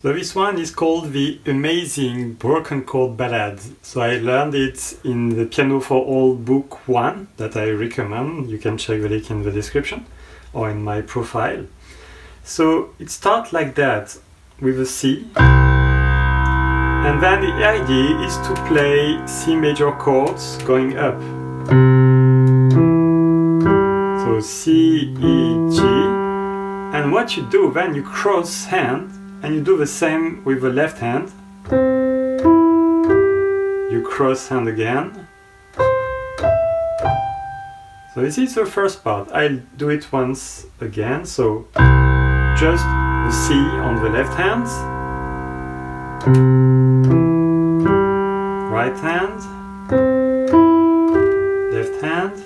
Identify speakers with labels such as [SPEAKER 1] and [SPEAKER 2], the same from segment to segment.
[SPEAKER 1] So this one is called the Amazing Broken Chord Ballad. So I learned it in the Pianoforall book 1 that I recommend. You can check the link in the description or in my profile. So it starts like that with a C. And then the idea is to play C major chords going up. So C, E, G. And what you do then, you cross hand. And you do the same with the left hand. You cross hand again. So this is the first part. I'll do it once again. So just the C on the left hand. Right hand. Left hand.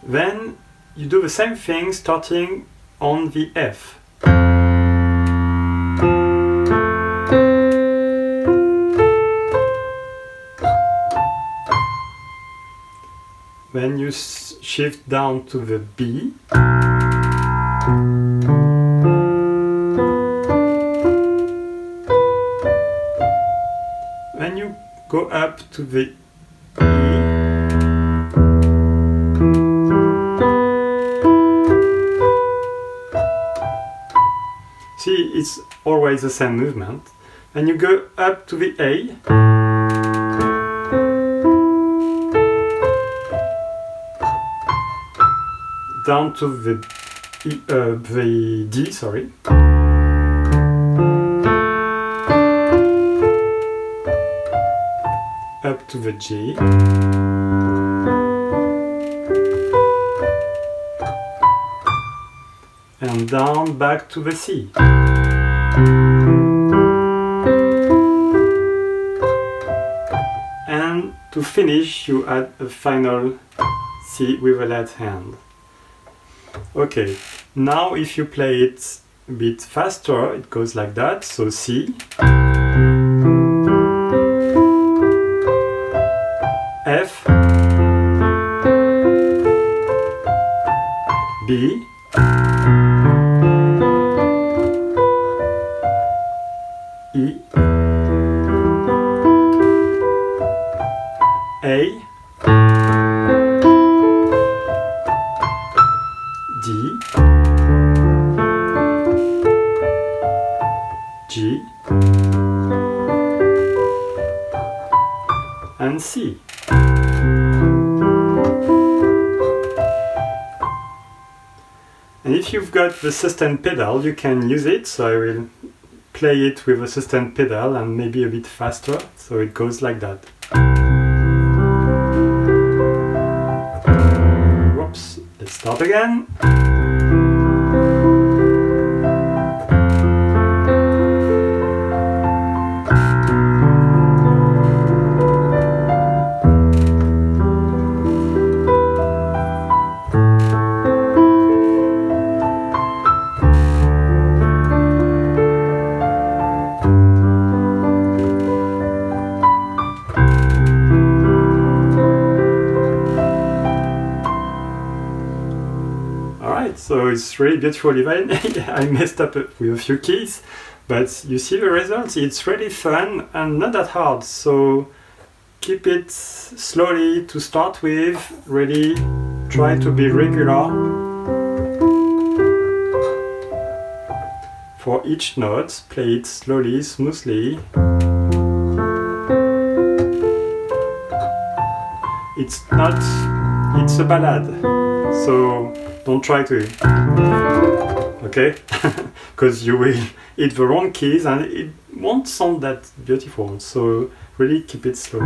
[SPEAKER 1] Then you do the same thing starting on the F. Then you shift down to the B. Then you go up to the E. See, it's always the same movement. And you go up to the A. Down to the D, sorry. Up to the G. And down back to the C. And to finish, you add a final C with the left hand. Okay, now if you play it a bit faster, it goes like that. So C, F, B, E, A, D, G, and C. And if you've got the sustain pedal, you can use it. So I will play it with a sustain pedal and maybe a bit faster. So it goes like that. Whoops, let's start again. So it's really beautiful. Even I messed up with a few keys, but you see the results. It's really fun and not that hard. So keep it slowly to start with. Really try to be regular for each note. Play it slowly, smoothly. It's a ballad. So don't try to, okay? Because you will hit the wrong keys and it won't sound that beautiful. So really keep it slow.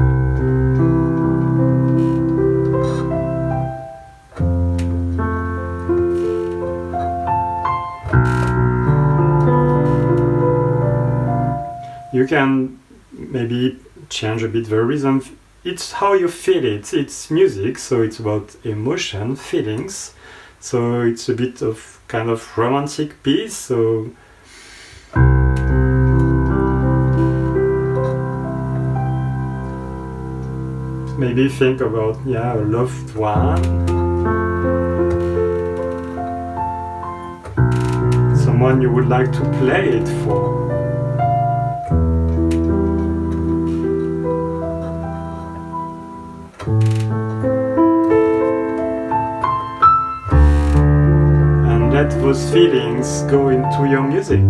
[SPEAKER 1] You can maybe change a bit the rhythm. It's how you feel it. It's music, so it's about emotion, feelings. So it's a bit of kind of romantic piece. So maybe think about a loved one, someone you would like to play it for. And let those feelings go into your music.